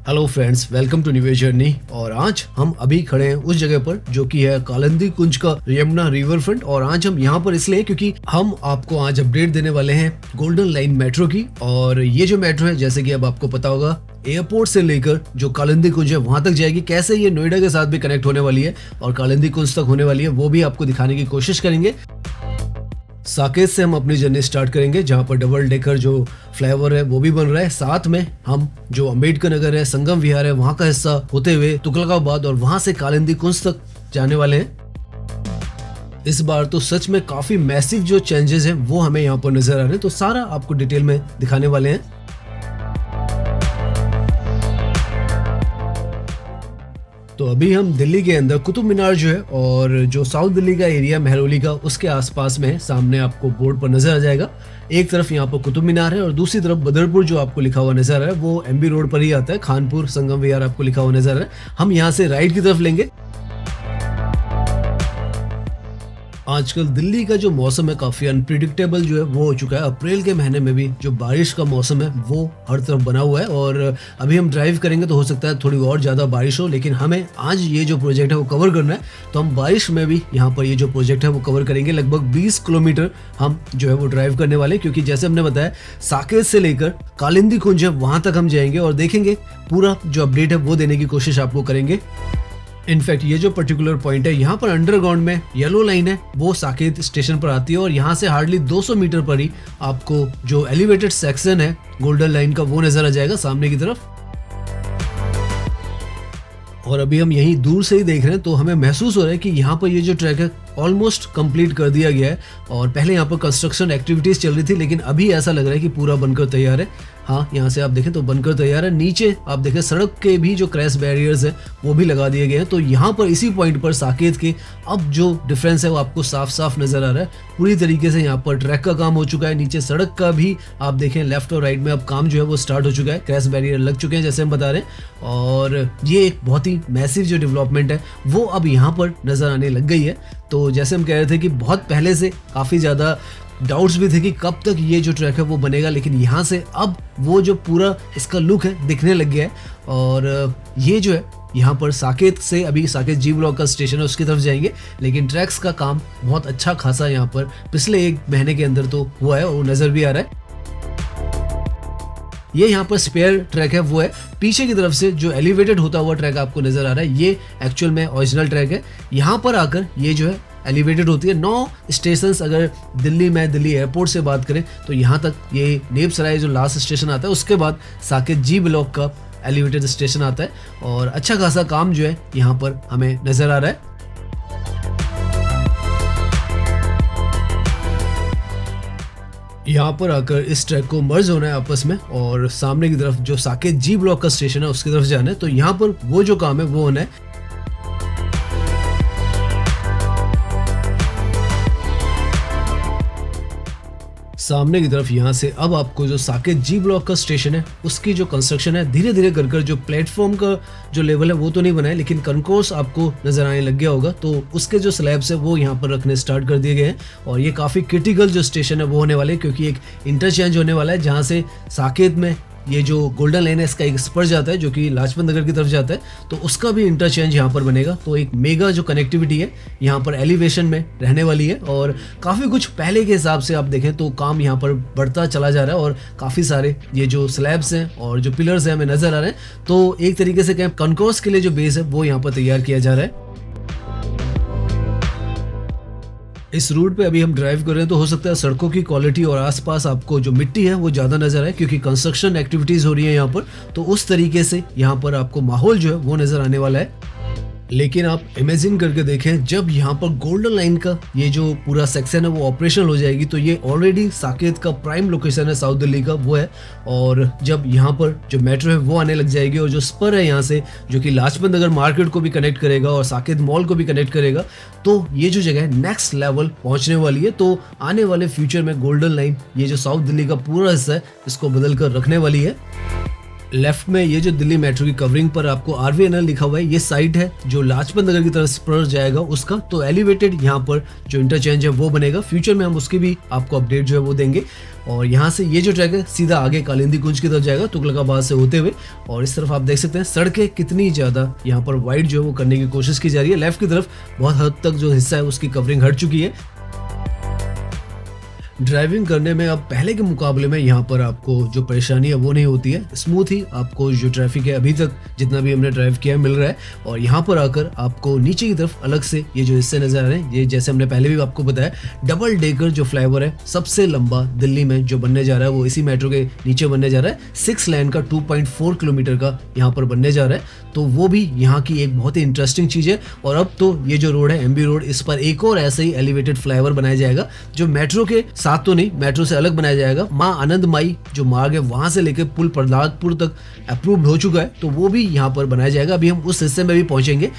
Hello friends, welcome to new journey. और आज हम अभी खड़े हैं उस जगह पर जो कि है कालिंदी कुंज का यमुना रिवर फ्रंट। और आज हम यहाँ पर इसलिए क्योंकि हम आपको आज अपडेट देने वाले हैं गोल्डन लाइन मेट्रो की। और ये जो मेट्रो है, जैसे कि अब आपको पता होगा, एयरपोर्ट से लेकर जो कालिंदी कुंज है वहां तक जाएगी। कैसे ये नोएडा के साथ भी कनेक्ट होने वाली है और कालिंदी कुंज तक होने वाली है, वो भी आपको दिखाने की कोशिश करेंगे। साकेत से हम अपनी जर्नी स्टार्ट करेंगे, जहां पर डबल डेकर जो फ्लाईओवर है वो भी बन रहा है। साथ में हम जो अंबेडकर नगर है, संगम विहार है, वहां का हिस्सा होते हुए तुगलकाबाद और वहां से कालिंदी कुंज तक जाने वाले हैं। इस बार तो सच में काफी मैसिव जो चेंजेस हैं वो हमें यहाँ पर नजर आ रहे हैं, तो सारा आपको डिटेल में दिखाने वाले हैं। तो अभी हम दिल्ली के अंदर कुतुब मीनार जो है और जो साउथ दिल्ली का एरिया महरौली का, उसके आसपास में है। सामने आपको बोर्ड पर नजर आ जाएगा। एक तरफ यहाँ पर कुतुब मीनार है और दूसरी तरफ बदरपुर जो आपको लिखा हुआ नजर आ रहा है वो एमबी रोड पर ही आता है। खानपुर संगम विहार आपको लिखा हुआ नजर आ रहा है। हम यहाँ से राइट की तरफ लेंगे। आजकल दिल्ली का जो मौसम है काफी अनप्रिडिक्टेबल जो है वो हो चुका है। अप्रैल के महीने में भी जो बारिश का मौसम है वो हर तरफ बना हुआ है। और अभी हम ड्राइव करेंगे तो हो सकता है थोड़ी और ज्यादा बारिश हो, लेकिन हमें आज ये जो प्रोजेक्ट है वो कवर करना है। तो हम बारिश में भी यहाँ पर ये जो प्रोजेक्ट है वो कवर करेंगे। लगभग 20 किलोमीटर हम जो है वो ड्राइव करने वाले, क्योंकि जैसे हमने बताया साकेत से लेकर कालिंदी कुंज है वहां तक हम जाएंगे और देखेंगे पूरा जो अपडेट है वो देने की कोशिश आपको करेंगे। इनफैक्ट ये जो पर्टिकुलर पॉइंट है, यहाँ पर अंडरग्राउंड में येलो लाइन है वो साकेत स्टेशन पर आती है और यहाँ से हार्डली 200 मीटर पर ही आपको जो एलिवेटेड सेक्शन है गोल्डन लाइन का वो नजर आ जाएगा सामने की तरफ। और अभी हम यहीं दूर से ही देख रहे हैं तो हमें महसूस हो रहा है कि यहाँ पर ये जो ट्रैक है ऑलमोस्ट कंप्लीट कर दिया गया है। और पहले यहाँ पर कंस्ट्रक्शन एक्टिविटीज चल रही थी, लेकिन अभी ऐसा लग रहा है कि पूरा बनकर तैयार है। हाँ, यहाँ से आप देखें तो बनकर तैयार है। नीचे आप देखें सड़क के भी जो क्रैश बैरियर्स है वो भी लगा दिए गए हैं। तो यहाँ पर इसी पॉइंट पर साकेत के अब जो डिफरेंस है वो आपको साफ साफ नजर आ रहा है। पूरी तरीके से यहाँ पर ट्रैक का काम हो चुका है। नीचे सड़क का भी आप देखें लेफ्ट और राइट में अब काम जो है वो स्टार्ट हो चुका है। क्रैश बैरियर लग चुके हैं जैसे हम बता रहे हैं। और ये एक बहुत ही मैसिव जो डेवलपमेंट है वो अब यहाँ पर नजर आने लग गई है। तो जैसे हम कह रहे थे कि बहुत पहले से काफी ज्यादा डाउट्स भी थे कि कब तक ये जो ट्रैक है वो बनेगा, लेकिन यहाँ से अब वो जो पूरा इसका लुक है दिखने लग गया है। और ये जो है यहाँ पर साकेत से, अभी साकेत जी ब्लॉक का स्टेशन है उसकी तरफ जाएंगे, लेकिन ट्रैक्स का काम बहुत अच्छा खासा यहाँ पर पिछले 1 महीने के अंदर तो हुआ है और वो नजर भी आ रहा है। ये यहाँ पर स्पेयर ट्रैक है वो है। पीछे की तरफ से जो एलिवेटेड होता हुआ ट्रैक आपको नजर आ रहा है ये एक्चुअल में ओरिजिनल ट्रैक है। यहाँ पर आकर ये जो है एलिवेटेड होती है। 9 स्टेशंस अगर दिल्ली में, दिल्ली एयरपोर्ट से बात करें तो यहाँ तक ये नेप सराय जो लास्ट स्टेशन आता है, उसके बाद साकेत जी ब्लॉक का एलिवेटेड स्टेशन आता है। और अच्छा खासा काम जो है यहाँ पर हमें नजर आ रहा है। यहाँ पर आकर इस ट्रैक को मर्ज होना है आपस में और सामने की तरफ जो साकेत जी ब्लॉक का स्टेशन है उसकी तरफ जाना है। तो यहाँ पर वो जो काम है वो होना है। सामने की तरफ यहाँ से अब आपको जो साकेत जी ब्लॉक का स्टेशन है उसकी जो कंस्ट्रक्शन है धीरे धीरे कर जो प्लेटफॉर्म का जो लेवल है वो तो नहीं बना है, लेकिन कंकोर्स आपको नजर आने लग गया होगा। तो उसके जो स्लैब्स है वो यहाँ पर रखने स्टार्ट कर दिए गए हैं। और ये काफी क्रिटिकल जो स्टेशन है वो होने वाले, क्योंकि एक इंटरचेंज होने वाला है जहाँ से साकेत में ये जो गोल्डन लाइन है इसका एक स्पर जाता है जो कि लाजपत नगर की तरफ जाता है, तो उसका भी इंटरचेंज यहाँ पर बनेगा। तो एक मेगा जो कनेक्टिविटी है यहाँ पर एलिवेशन में रहने वाली है। और काफ़ी कुछ पहले के हिसाब से आप देखें तो काम यहाँ पर बढ़ता चला जा रहा है और काफ़ी सारे ये जो स्लैब्स हैं और जो पिलर्स हैं हमें नजर आ रहे हैं। तो एक तरीके से कहें कॉन्कोर्स के लिए जो बेस है वो यहाँ पर तैयार किया जा रहा है। इस रूट पे अभी हम ड्राइव कर रहे हैं तो हो सकता है सड़कों की क्वालिटी और आसपास आपको जो मिट्टी है वो ज़्यादा नजर आए, क्योंकि कंस्ट्रक्शन एक्टिविटीज़ हो रही है यहाँ पर। तो उस तरीके से यहाँ पर आपको माहौल जो है वो नज़र आने वाला है। लेकिन आप इमेजिन करके देखें, जब यहाँ पर गोल्डन लाइन का ये जो पूरा सेक्शन है वो ऑपरेशनल हो जाएगी तो ये ऑलरेडी साकेत का प्राइम लोकेशन है साउथ दिल्ली का वो है। और जब यहाँ पर जो मेट्रो है वो आने लग जाएगी और जो स्पर है यहाँ से जो कि लाजपत नगर मार्केट को भी कनेक्ट करेगा और साकेत मॉल को भी कनेक्ट करेगा, तो ये जो जगह है नेक्स्ट लेवल पहुंचने वाली है। तो आने वाले फ्यूचर में गोल्डन लाइन ये जो साउथ दिल्ली का पूरा हिस्सा है इसको बदल कर रखने वाली है। लेफ्ट में ये जो दिल्ली मेट्रो की कवरिंग पर आपको RVNL लिखा हुआ है, ये साइड है जो लाजपत नगर की तरफ पर जाएगा उसका, तो एलिवेटेड यहाँ पर जो इंटरचेंज है वो बनेगा। फ्यूचर में हम उसकी भी आपको अपडेट जो है वो देंगे। और यहाँ से ये जो ट्रैक है सीधा आगे कालिंदी कुंज की तरफ जाएगा तुगलकाबाद से होते हुए। और इस तरफ आप देख सकते हैं सड़कें कितनी ज़्यादा यहाँ पर वाइड जो है वो करने की कोशिश की जा रही है। लेफ्ट की तरफ बहुत हद तक जो हिस्सा है उसकी कवरिंग हट चुकी है। ड्राइविंग करने में अब पहले के मुकाबले में यहाँ पर आपको जो परेशानी है वो नहीं होती है, स्मूथ ही आपको जो ट्रैफिक है अभी तक जितना भी हमने ड्राइव किया है मिल रहा है। और यहाँ पर आकर आपको नीचे की तरफ अलग से ये जो हिस्से नजर आ रहे हैं, ये जैसे हमने पहले भी आपको बताया डबल डेकर जो फ्लाईओवर है सबसे लंबा दिल्ली में जो बनने जा रहा है वो इसी मेट्रो के नीचे बनने जा रहा है। 6 लेन का 2.4 किलोमीटर का यहाँ पर बनने जा रहा है, तो वो भी यहाँ की एक बहुत ही इंटरेस्टिंग चीज़ है। और अब तो ये जो रोड है MB रोड, इस पर एक और ऐसा ही एलिवेटेड फ्लाईओवर बनाया जाएगा जो मेट्रो के साथ तो नहीं, मेट्रो से अलग बनाया जाएगा। माँ आनंदमाई जो मार्ग है वहां से लेकर पुल प्रहलादपुर तक अप्रूव्ड हो चुका है, तो वो भी यहाँ पर बनाया जाएगा। अभी हम उस हिस्से में भी पहुंचेंगे।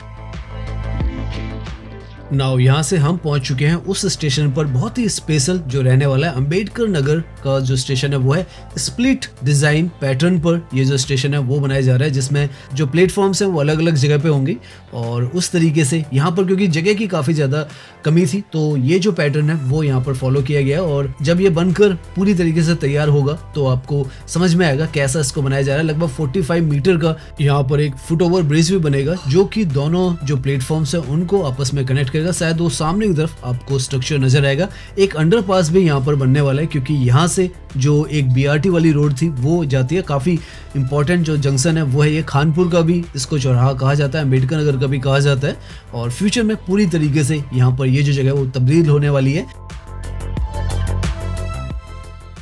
नाउ यहाँ से हम पहुंच चुके हैं उस स्टेशन पर, बहुत ही स्पेशल जो रहने वाला है। अंबेडकर नगर का जो स्टेशन है वो है स्प्लिट डिजाइन पैटर्न पर ये जो स्टेशन है वो बनाया जा रहा है, जिसमें जो प्लेटफॉर्म्स हैं वो अलग अलग जगह पे होंगे। और उस तरीके से यहाँ पर क्योंकि जगह की काफ़ी ज़्यादा कमी थी, तो ये जो पैटर्न है वो यहाँ पर फॉलो किया गया है। और जब ये बनकर पूरी तरीके से तैयार होगा तो आपको समझ में आएगा कैसा इसको बनाया जा रहा है। लगभग 45 मीटर का यहाँ पर एक फुट ओवर ब्रिज भी बनेगा जो कि दोनों जो प्लेटफॉर्म्स है उनको आपस में कनेक्ट करेगा। शायद वो सामने की तरफ आपको स्ट्रक्चर नजर आएगा। एक अंडरपास भी यहाँ पर बनने वाला है क्योंकि यहाँ से जो एक BRT वाली रोड थी वो जाती है। काफ़ी इंपॉर्टेंट जो जंक्शन है वो है ये। खानपुर का भी इसको चौराहा कहा जाता है, अम्बेडकर नगर का भी कहा जाता है। और फ्यूचर में पूरी तरीके से यहाँ पर ये जो जगह है वो तब्दील होने वाली है।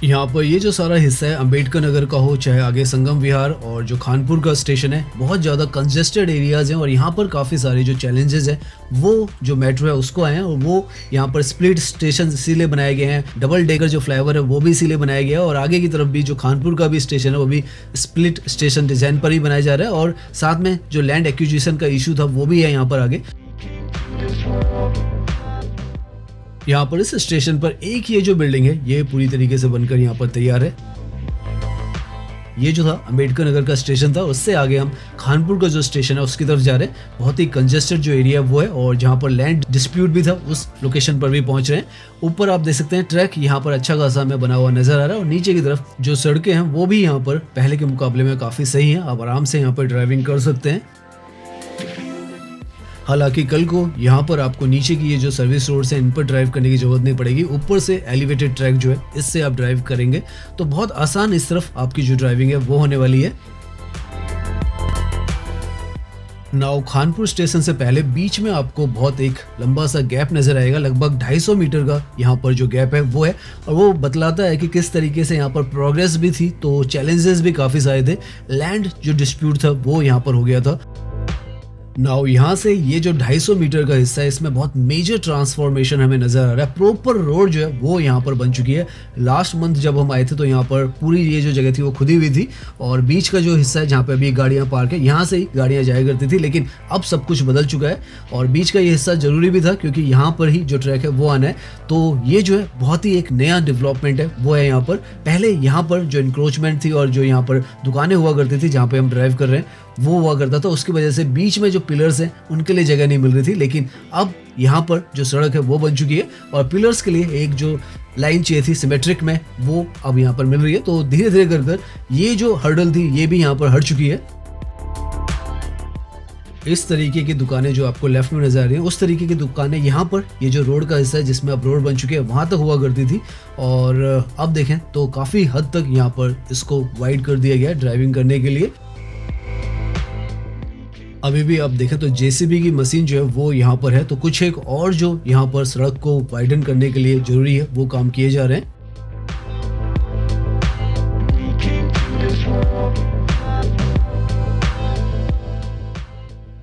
यहाँ पर ये जो सारा हिस्सा है अम्बेडकर नगर का हो चाहे आगे संगम विहार और जो खानपुर का स्टेशन है, बहुत ज़्यादा कंजेस्टेड एरियाज हैं। और यहाँ पर काफ़ी सारे जो चैलेंजेस हैं वो जो मेट्रो है उसको आए हैं। और वो यहाँ पर स्प्लिट स्टेशन इसीलिए बनाए गए हैं, डबल डेकर जो फ्लाईओवर है वो भी इसीलिए बनाया गया है। और आगे की तरफ भी जो खानपुर का भी स्टेशन है वो भी स्प्लिट स्टेशन डिज़ाइन पर ही बनाया जा रहा है। और साथ में जो लैंड एक्विजिशन का इशू था वो भी है यहाँ पर आगे। यहाँ पर इस स्टेशन पर एक ये जो बिल्डिंग है ये पूरी तरीके से बनकर यहाँ पर तैयार है। ये जो था अम्बेडकर नगर का स्टेशन था, उससे आगे हम खानपुर का जो स्टेशन है उसकी तरफ जा रहे हैं। बहुत ही कंजेस्टेड जो एरिया वो है और जहाँ पर लैंड डिस्प्यूट भी था उस लोकेशन पर भी पहुंच रहे हैं। ऊपर आप देख सकते हैं ट्रैक यहाँ पर अच्छा खासा हमें बना हुआ नजर आ रहा है। और नीचे की तरफ जो सड़कें हैं वो भी यहाँ पर पहले के मुकाबले में काफ़ी सही हैं, आप आराम से यहाँ पर ड्राइविंग कर सकते हैं। हालांकि कल को यहाँ पर आपको नीचे की ये जो सर्विस रोड्स हैं इन पर ड्राइव करने की जरूरत नहीं पड़ेगी। ऊपर से एलिवेटेड ट्रैक जो है इससे आप ड्राइव करेंगे तो बहुत आसान इस तरफ आपकी जो ड्राइविंग है वो होने वाली है। नाउ खानपुर स्टेशन से पहले बीच में आपको बहुत एक लंबा सा गैप नजर आएगा, लगभग 250 मीटर का यहाँ पर जो गैप है वो है। और वो बतलाता है कि किस तरीके से यहाँ पर प्रोग्रेस भी थी, तो चैलेंजेस भी काफ़ी सारे थे। लैंड जो डिस्प्यूट था वो यहाँ पर हो गया था। नाउ यहाँ से ये जो 250 मीटर का हिस्सा है इसमें बहुत मेजर ट्रांसफॉर्मेशन हमें नजर आ रहा है। प्रॉपर रोड जो है वो यहाँ पर बन चुकी है। लास्ट मंथ जब हम आए थे तो यहाँ पर पूरी ये जो जगह थी वो खुदी हुई थी और बीच का जो हिस्सा है जहाँ पे अभी गाड़ियाँ पार्क है यहाँ से ही गाड़ियाँ जाया करती थी, लेकिन अब सब कुछ बदल चुका है। और बीच का ये हिस्सा जरूरी भी था क्योंकि यहाँ पर ही जो ट्रैक है वो आना है। तो ये जो है बहुत ही एक नया डेवलपमेंट है वो है यहाँ पर। पहले यहाँ पर जो इंक्रोचमेंट थी और जो यहाँ पर दुकानें हुआ करती थी जहाँ पे हम ड्राइव कर रहे हैं वो हुआ करता था, उसकी वजह से बीच में जो पिलर्स हैं उनके लिए जगह नहीं मिल रही थी। लेकिन अब यहाँ पर जो सड़क है वो बन चुकी है और पिलर्स के लिए एक जो लाइन चाहिए थी सिमेट्रिक में वो अब यहाँ पर मिल रही है। तो धीरे धीरे कर ये जो हर्डल थी ये भी यहाँ पर हट चुकी है। इस तरीके की दुकानें जो आपको लेफ्ट में नजर आ रही हैं उस तरीके की दुकानें यहाँ पर ये जो रोड का हिस्सा है जिसमें अब रोड बन चुकी है वहां तक हुआ करती थी। और अब देखें तो काफी हद तक यहाँ पर इसको वाइड कर दिया गया है ड्राइविंग करने के लिए। अभी भी आप देखें तो JCB की मशीन जो है वो यहाँ पर है, तो कुछ एक और जो यहाँ पर सड़क को वाइडन करने के लिए जरूरी है वो काम किए जा रहे हैं।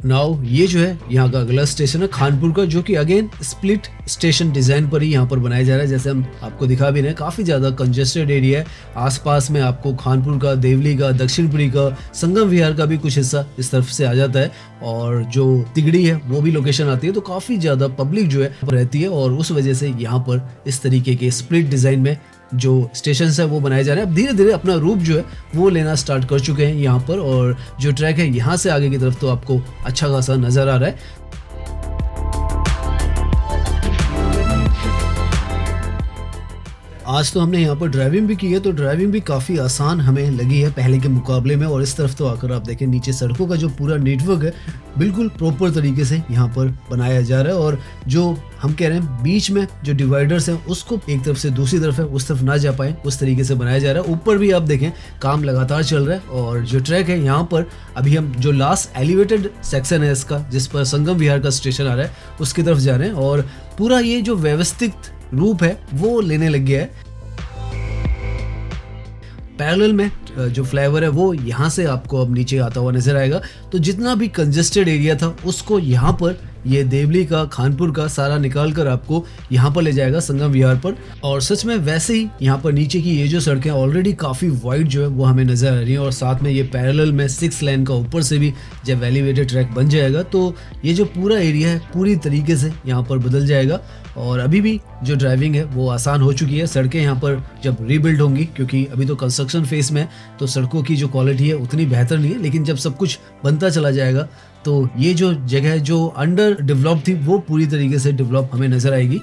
नाउ ये जो है यहाँ का अगला स्टेशन है खानपुर का, जो कि अगेन स्प्लिट स्टेशन डिजाइन पर ही यहाँ पर बनाया जा रहा है। जैसे हम आपको दिखा भी रहे हैं काफी ज्यादा कंजेस्टेड एरिया है। आसपास में आपको खानपुर का, देवली का, दक्षिणपुरी का, संगम विहार का भी कुछ हिस्सा इस तरफ से आ जाता है और जो तिगड़ी है वो भी लोकेशन आती है। तो काफी ज्यादा पब्लिक जो है रहती है और उस वजह से यहाँ पर इस तरीके के स्प्लिट डिजाइन में जो स्टेशन है वो बनाए जा रहे हैं। अब धीरे धीरे अपना रूप जो है वो लेना स्टार्ट कर चुके हैं यहाँ पर, और जो ट्रैक है यहाँ से आगे की तरफ तो आपको अच्छा खासा नज़र आ रहा है। आज तो हमने यहाँ पर ड्राइविंग भी की है, तो ड्राइविंग भी काफ़ी आसान हमें लगी है पहले के मुकाबले में। और इस तरफ तो आकर आप देखें नीचे सड़कों का जो पूरा नेटवर्क है बिल्कुल प्रॉपर तरीके से यहाँ पर बनाया जा रहा है, और जो हम कह रहे हैं बीच में जो डिवाइडर्स हैं उसको एक तरफ से दूसरी तरफ है उस तरफ ना जा पाए उस तरीके से बनाया जा रहा है। ऊपर भी आप देखें काम लगातार चल रहा है, और जो ट्रैक है यहाँ पर अभी हम जो लास्ट एलिवेटेड सेक्शन है इसका, जिस पर संगम विहार का स्टेशन आ रहा है, उसकी तरफ जा रहे हैं। और पूरा ये जो व्यवस्थित रूप है वो लेने लग गया है। पैरेलल में जो फ्लाईओवर है वो यहाँ से आपको अब नीचे आता हुआ नजर आएगा। तो जितना भी कंजेस्टेड एरिया था उसको यहाँ पर ये देवली का, खानपुर का सारा निकाल कर आपको यहाँ पर ले जाएगा संगम विहार पर। और सच में वैसे ही यहाँ पर नीचे की ये जो सड़कें ऑलरेडी काफ़ी वाइड जो है वो हमें नज़र आ रही हैं, और साथ में ये पैरेलल में 6 लेन का ऊपर से भी जब एलिवेटेड ट्रैक बन जाएगा तो ये जो पूरा एरिया है पूरी तरीके से यहाँ पर बदल जाएगा। और अभी भी जो ड्राइविंग है वो आसान हो चुकी है। सड़कें यहाँ पर जब रीबिल्ड होंगी, क्योंकि अभी तो कंस्ट्रक्शन फेज में है, तो सड़कों की जो क्वालिटी है उतनी बेहतर नहीं है, लेकिन जब सब कुछ बनता चला जाएगा तो ये जो जगह जो अंडर डेवलप थी वो पूरी तरीके से डेवलप हमें नजर आएगी।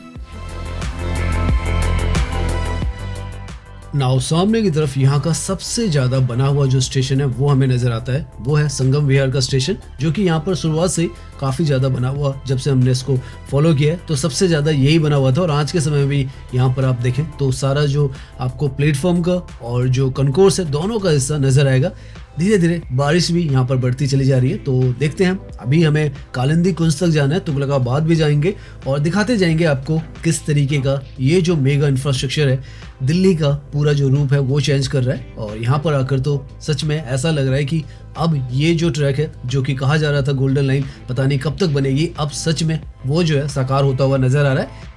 नाउ सामने की तरफ यहाँ का सबसे ज्यादा बना हुआ जो स्टेशन है वो हमें नजर आता है, वो है संगम विहार का स्टेशन, जो कि यहाँ पर शुरुआत से काफी ज्यादा बना हुआ, जब से हमने इसको फॉलो किया है तो सबसे ज्यादा यही बना हुआ था। और आज के समय में भी यहाँ पर आप देखें तो सारा जो आपको प्लेटफॉर्म का और जो कॉन्कोर्स है दोनों का हिस्सा नजर आएगा। धीरे धीरे बारिश भी यहाँ पर बढ़ती चली जा रही है, तो देखते हैं। अभी हमें कालिंदी कुंज तक जाना है, तुगलकाबाद भी जाएंगे और दिखाते जाएंगे आपको किस तरीके का ये जो मेगा इंफ्रास्ट्रक्चर है दिल्ली का पूरा जो रूप है वो चेंज कर रहा है। और यहाँ पर आकर तो सच में ऐसा लग रहा है कि अब ये जो ट्रैक है जो कि कहा जा रहा था गोल्डन लाइन पता नहीं कब तक बनेगी, अब सच में वो जो है साकार होता हुआ नजर आ रहा है।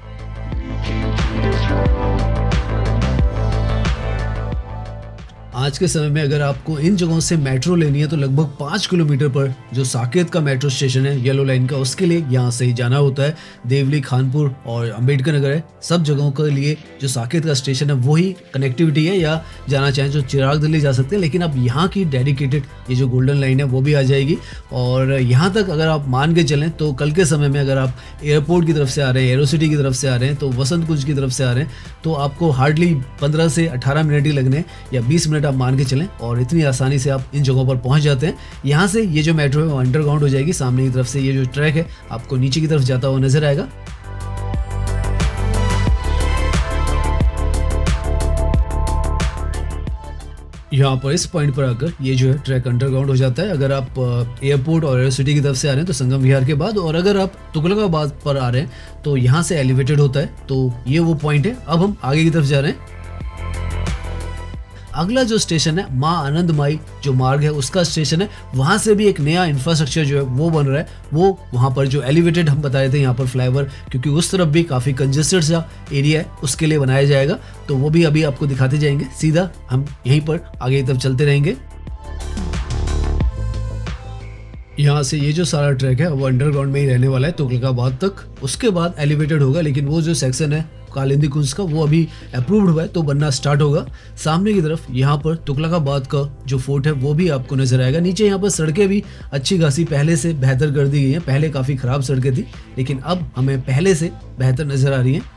आज के समय में अगर आपको इन जगहों से मेट्रो लेनी है तो लगभग 5 किलोमीटर पर जो साकेत का मेट्रो स्टेशन है येलो लाइन का, उसके लिए यहाँ से ही जाना होता है। देवली, खानपुर और अंबेडकर नगर है, सब जगहों के लिए जो साकेत का स्टेशन है वही कनेक्टिविटी है, या जाना चाहें जो चिराग दिल्ली जा सकते हैं। लेकिन अब यहाँ की डेडिकेटेड ये जो गोल्डन लाइन है वो भी आ जाएगी। और यहाँ तक अगर आप मान के चलें तो कल के समय में अगर आप एयरपोर्ट की तरफ से आ रहे हैं, एरोसिटी की तरफ से आ रहे हैं, तो वसंत कुंज की तरफ से आ रहे हैं, तो आपको हार्डली 15 से 18 मिनट ही लगने या 20 मिनट आप मान के चलें, और इतनी आसानी से आप इन जगहों पर पहुंच जाते हैं। यहाँ से ये जो मेट्रो है वो अंडरग्राउंड हो जाएगी। सामने की तरफ से ये जो ट्रैक है आपको नीचे की तरफ जाता हुआ नजर आएगा। यहाँ पर इस पॉइंट पर आकर ये जो है ट्रैक अंडरग्राउंड हो जाता है। अगर आप एयरपोर्ट और एयरसिटी की तरफ से आ रहे हैं तो संगम विहार के बाद, और अगर आप तुगलकाबाद पर आ रहे हैं तो यहाँ से एलिवेटेड होता है। तो ये वो पॉइंट है। अब हम आगे की तरफ जा रहे हैं। अगला जो स्टेशन है माँ आनंदमाई जो मार्ग है उसका स्टेशन है, वहां से भी एक नया इंफ्रास्ट्रक्चर जो है वो बन रहा है। वो वहां पर जो एलिवेटेड हम बताए थे यहाँ पर फ्लाईओवर, क्योंकि उस तरफ भी काफी कंजेस्टेड सा एरिया है, उसके लिए बनाया जाएगा। तो वो भी अभी आपको दिखाते जाएंगे। सीधा हम यहीं पर आगे की तरफ चलते रहेंगे। यहाँ से ये जो सारा ट्रैक है वो अंडरग्राउंड में ही रहने वाला है तुगलकाबाद तक, उसके बाद एलिवेटेड होगा। लेकिन वो जो सेक्शन है कालिंदी कुंज का वो अभी अप्रूव्ड हुआ है तो बनना स्टार्ट होगा। सामने की तरफ यहाँ पर तुगलकाबाद का जो फोर्ट है वो भी आपको नजर आएगा। नीचे यहाँ पर सड़कें भी अच्छी खासी पहले से बेहतर कर दी गई हैं। पहले काफ़ी ख़राब सड़कें थी, लेकिन अब हमें पहले से बेहतर नजर आ रही हैं।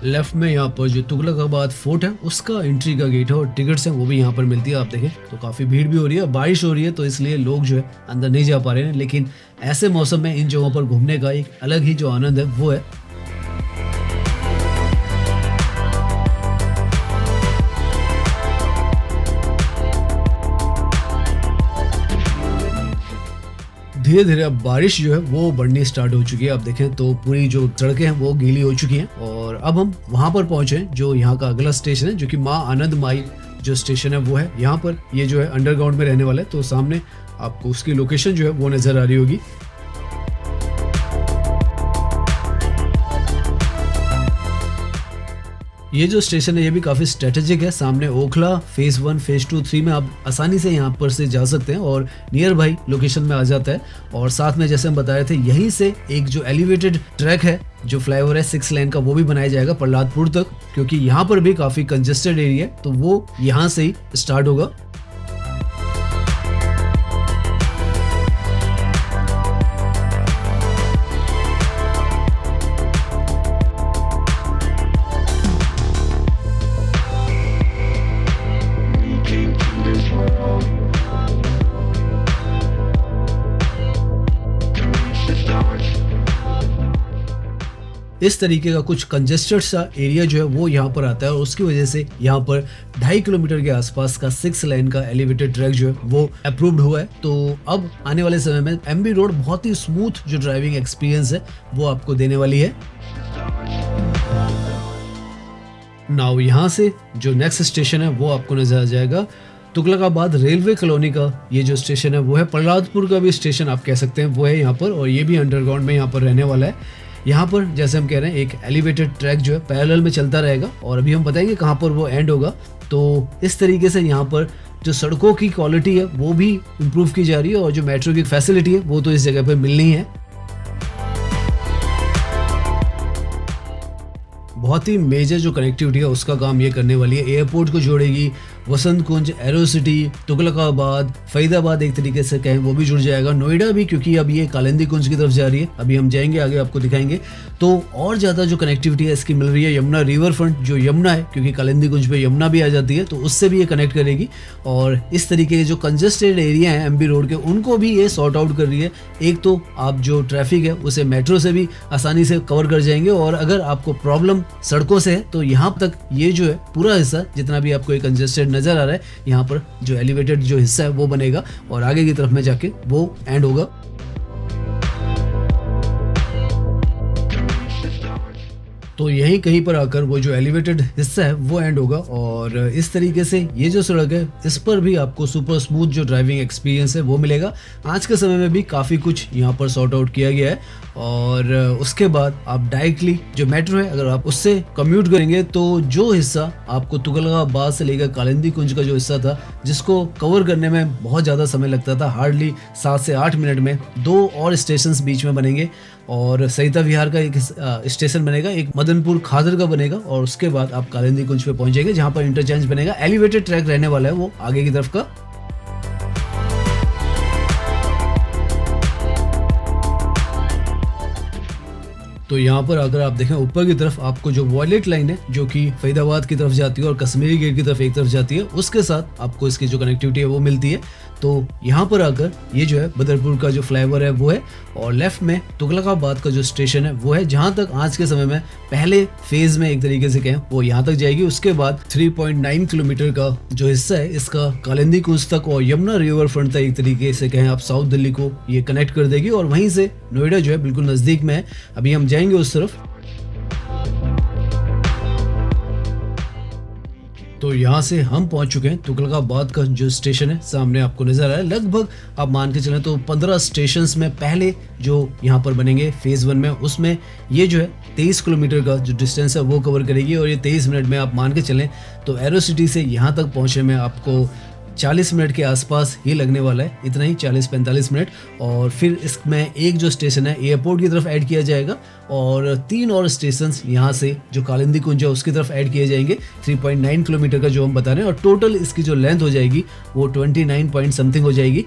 लेफ्ट में यहाँ पर जो तुगलकाबाद फोर्ट है उसका एंट्री का गेट है, और टिकट्स हैं वो भी यहाँ पर मिलती है। आप देखें तो काफ़ी भीड़ भी हो रही है, बारिश हो रही है तो इसलिए लोग जो है अंदर नहीं जा पा रहे हैं। लेकिन ऐसे मौसम में इन जगहों पर घूमने का एक अलग ही जो आनंद है वो है। धीरे धीरे अब बारिश जो है वो बढ़नी स्टार्ट हो चुकी है। आप देखें तो पूरी जो सड़कें हैं वो गीली हो चुकी हैं, और अब हम वहां पर पहुंचे जो यहाँ का अगला स्टेशन है, जो कि माँ आनंदमाई जो स्टेशन है वो है। यहाँ पर ये जो है अंडरग्राउंड में रहने वाला है, तो सामने आपको उसकी लोकेशन जो है वो नजर आ रही होगी। ये जो स्टेशन है ये भी काफ़ी स्ट्रेटेजिक है। सामने ओखला फेज़ 1, फेज़ 2, 3 में आप आसानी से यहाँ पर से जा सकते हैं और नियर बाई लोकेशन में आ जाता है। और साथ में जैसे हम बता रहे थे, यहीं से एक जो एलिवेटेड ट्रैक है, जो फ्लाईओवर है 6 लेन का, वो भी बनाया जाएगा प्रहलादपुर तक, क्योंकि यहाँ पर भी काफ़ी कंजेस्टेड एरिया है, तो वो यहाँ से ही स्टार्ट होगा। इस तरीके का कुछ कंजेस्टेड सा एरिया जो है वो यहाँ पर आता है और उसकी वजह से यहाँ पर 2.5 किलोमीटर के आसपास का 6 लेन का एलिवेटेड ट्रैक जो है वो अप्रूव्ड हुआ है। तो अब आने वाले समय में एमबी रोड बहुत ही स्मूथ जो ड्राइविंग एक्सपीरियंस है वो आपको देने वाली है। नाउ यहाँ से जो नेक्स्ट स्टेशन है वो आपको नजर आ जाएगा तुगलकाबाद रेलवे कॉलोनी का। ये जो स्टेशन है वो है प्रहलादपुर का भी स्टेशन आप कह सकते हैं, वो है यहाँ पर, और ये भी अंडरग्राउंड में यहाँ पर रहने वाला है। यहाँ पर जैसे हम कह रहे हैं एक एलिवेटेड ट्रैक जो है पैरेलल में चलता रहेगा और अभी हम बताएंगे कहाँ पर वो एंड होगा। तो इस तरीके से यहाँ पर जो सड़कों की क्वालिटी है वो भी इम्प्रूव की जा रही है और जो मेट्रो की फैसिलिटी है वो तो इस जगह पर मिलनी है। बहुत ही मेजर जो कनेक्टिविटी है उसका काम ये करने वाली है। एयरपोर्ट को जोड़ेगी, वसंत कुंज, एरो सिटी, तुगलकाबाद, फरीदाबाद एक तरीके से कहें वो भी जुड़ जाएगा, नोएडा भी, क्योंकि अब ये कालिंदी कुंज की तरफ जा रही है। अभी हम जाएंगे आगे आपको दिखाएंगे। तो और ज़्यादा जो कनेक्टिविटी है इसकी मिल रही है यमुना रिवर फ्रंट, जो यमुना है, क्योंकि कालिंदी कुंज पे यमुना भी आ जाती है, तो उससे भी ये कनेक्ट करेगी। और इस तरीके के जो कंजेस्टेड एरिया हैं एमबी रोड के, उनको भी ये सॉर्ट आउट कर रही है। एक तो आप जो ट्रैफिक है उसे मेट्रो से भी आसानी से कवर कर जाएंगे, और अगर आपको प्रॉब्लम सड़कों से है तो यहाँ तक ये जो है पूरा हिस्सा जितना भी आपको एक कंजेस्टेड नजर आ रहा है, यहाँ पर जो एलिवेटेड जो हिस्सा है वो बनेगा और आगे की तरफ में जाके वो एंड होगा। तो यहीं कहीं पर आकर वो जो एलिवेटेड हिस्सा है वो एंड होगा। और इस तरीके से ये जो सड़क है इस पर भी आपको सुपर स्मूथ जो ड्राइविंग एक्सपीरियंस है वो मिलेगा। आज के समय में भी काफ़ी कुछ यहाँ पर सॉर्ट आउट किया गया है। और उसके बाद आप डायरेक्टली जो मेट्रो है अगर आप उससे कम्यूट करेंगे तो जो हिस्सा आपको तुगलकाबाद से लेकर कालिंदी कुंज का जो हिस्सा था, जिसको कवर करने में बहुत ज़्यादा समय लगता था, हार्डली 7 से 8 मिनट में 2 और स्टेशंस बीच में बनेंगे। और सरिता विहार का एक स्टेशन बनेगा, एक मदनपुर खादर का बनेगा, और उसके बाद आप कालिंदी कुंज पे पहुंचेंगे जहां पर इंटरचेंज बनेगा। एलिवेटेड ट्रैक रहने वाला है वो आगे की तरफ का। तो यहाँ पर अगर आप देखें ऊपर की तरफ आपको जो वॉयलेट लाइन है जो कि फरीदाबाद की तरफ जाती है और कश्मीरी गेट की तरफ एक तरफ जाती है, उसके साथ आपको इसकी जो कनेक्टिविटी है वो मिलती है। तो यहाँ पर आकर ये जो है बदरपुर का जो फ्लाईओवर है वो है, और लेफ्ट में तुगलकाबाद का जो स्टेशन है वो है, जहाँ तक आज के समय में पहले फेज में एक तरीके से कहें वो यहाँ तक जाएगी। उसके बाद 3.9 किलोमीटर का जो हिस्सा है इसका कालिंदी कुंज तक और यमुना रिवर फ्रंट तक एक तरीके से कहें आप साउथ दिल्ली को ये कनेक्ट कर देगी, और वहीं से नोएडा जो है बिल्कुल नजदीक में है। अभी हम जाएंगे उस तरफ। तो यहाँ से हम पहुंच चुके हैं तुगलकाबाद का जो स्टेशन है, सामने आपको नजर आ रहा है। लगभग आप मान के चलें तो 15 स्टेशंस में पहले जो यहाँ पर बनेंगे फेज 1 में, उसमें ये जो है 23 किलोमीटर का जो डिस्टेंस है वो कवर करेगी, और ये 23 मिनट में आप मान के चलें तो एरो सिटी से यहाँ तक पहुँचने में आपको 40 मिनट के आसपास ही लगने वाला है, इतना ही 40-45 मिनट। और फिर इसमें एक जो स्टेशन है एयरपोर्ट की तरफ ऐड किया जाएगा, और 3 और स्टेशन यहाँ से जो कालिंदी कुंज है उसकी तरफ ऐड किए जाएंगे। 3.9 किलोमीटर का जो हम बता रहे हैं, और टोटल इसकी जो लेंथ हो जाएगी वो 29 पॉइंट समथिंग हो जाएगी।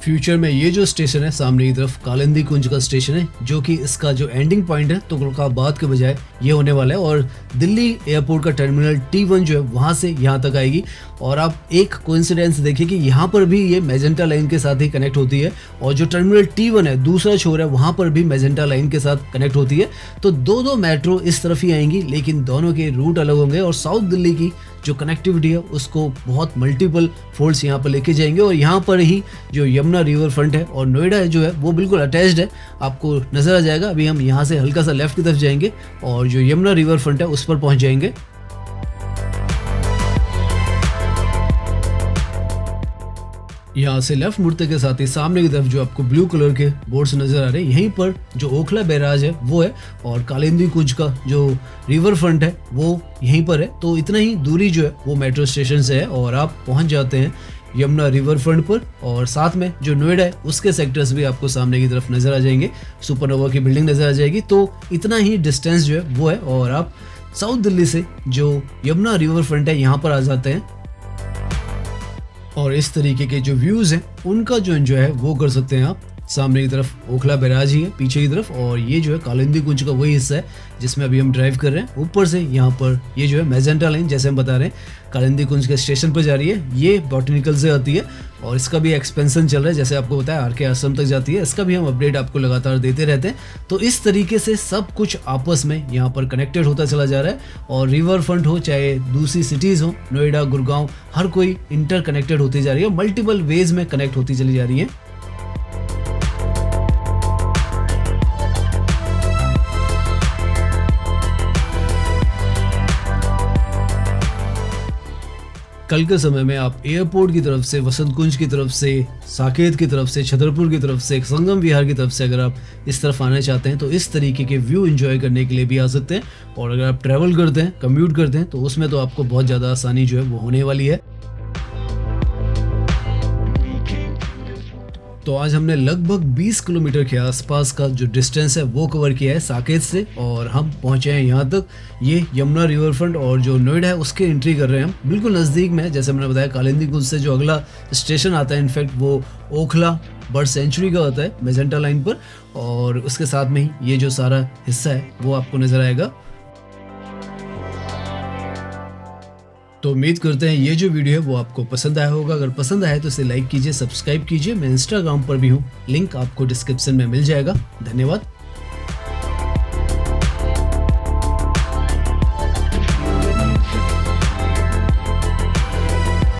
फ्यूचर में ये जो स्टेशन है सामने की तरफ कालिंदी कुंज का स्टेशन है, जो कि इसका जो एंडिंग पॉइंट है तुगलकाबाद के बजाय ये होने वाला है, और दिल्ली एयरपोर्ट का टर्मिनल T1 जो है वहां से यहाँ तक आएगी। और आप एक कोइंसिडेंस देखिए कि यहाँ पर भी ये मैजेंटा लाइन के साथ ही कनेक्ट होती है, और जो टर्मिनल T1 है दूसरा छोर है वहाँ पर भी मैजेंटा लाइन के साथ कनेक्ट होती है। तो दो मेट्रो इस तरफ ही आएंगी, लेकिन दोनों के रूट अलग होंगे, और साउथ दिल्ली की जो कनेक्टिविटी है उसको बहुत मल्टीपल फोल्ड्स यहाँ पर लेके जाएंगे। और यहाँ पर ही जो यमुना रिवर फ्रंट है और नोएडा जो है वो बिल्कुल अटैच्ड है, आपको नजर आ जाएगा। अभी हम यहाँ से हल्का सा लेफ्ट की तरफ जाएंगे और जो यमुना रिवर फ्रंट है उस पर पहुंच जाएंगे। यहाँ से लेफ्ट मुड़ते के साथ ही सामने की तरफ जो आपको ब्लू कलर के बोर्ड्स नजर आ रहे हैं, यहीं पर जो ओखला बैराज है वो है और कालिंदी कुंज का जो रिवर फ्रंट है वो यहीं पर है। तो इतना ही दूरी जो है वो मेट्रो स्टेशन से है और आप पहुंच जाते हैं यमुना रिवर फ्रंट पर। और साथ में जो नोएडा है उसके सेक्टर्स भी आपको सामने की तरफ नजर आ जाएंगे, सुपरनोवा की बिल्डिंग नजर आ जाएगी। तो इतना ही डिस्टेंस जो है वो है और आप साउथ दिल्ली से जो यमुना रिवर फ्रंट है यहाँ पर आ जाते हैं और इस तरीके के जो व्यूज हैं उनका जो एंजॉय है वो कर सकते हैं आप। सामने की तरफ ओखला बैराज ही है पीछे की तरफ और ये जो है कालिंदी कुंज का वही हिस्सा है जिसमें अभी हम ड्राइव कर रहे हैं। ऊपर से यहाँ पर ये जो है मैजेंटा लाइन, जैसे हम बता रहे हैं कालिंदी कुंज के स्टेशन पर जा रही है, ये बॉटनिकल से आती है और इसका भी एक्सपेंशन चल रहा है, जैसे आपको बताया आर के आश्रम तक जाती है। इसका भी हम अपडेट आपको लगातार देते रहते हैं। तो इस तरीके से सब कुछ आपस में यहाँ पर कनेक्टेड होता चला जा रहा है और रिवर फ्रंट हो चाहे दूसरी सिटीज हो, नोएडा, गुड़गांव, हर कोई इंटर कनेक्टेड होती जा रही है, मल्टीपल वेज में कनेक्ट होती चली जा रही है। कल के समय में आप एयरपोर्ट की तरफ से, वसंत कुंज की तरफ से, साकेत की तरफ से, छतरपुर की तरफ से, संगम विहार की तरफ से अगर आप इस तरफ आना चाहते हैं तो इस तरीके के व्यू एंजॉय करने के लिए भी आ सकते हैं। और अगर आप ट्रैवल करते हैं, कम्यूट करते हैं तो उसमें तो आपको बहुत ज़्यादा आसानी जो है वो होने वाली है। तो आज हमने लगभग 20 किलोमीटर के आसपास का जो डिस्टेंस है वो कवर किया है साकेत से और हम पहुंचे हैं यहाँ तक। ये यमुना रिवर फ्रंट और जो नोएडा है उसके एंट्री कर रहे हैं हम, बिल्कुल नज़दीक में है। जैसे मैंने बताया कालिंदी कुंज से जो अगला स्टेशन आता है इनफैक्ट वो ओखला बर्ड सेंचुरी का होता है मैजेंटा लाइन पर और उसके साथ में ही ये जो सारा हिस्सा है वो आपको नज़र आएगा। तो उम्मीद करते हैं ये जो वीडियो है वो आपको पसंद आया होगा। अगर पसंद आया तो इसे लाइक कीजिए, सब्सक्राइब कीजिए। मैं इंस्टाग्राम पर भी हूँ, लिंक आपको डिस्क्रिप्शन में मिल जाएगा। धन्यवाद।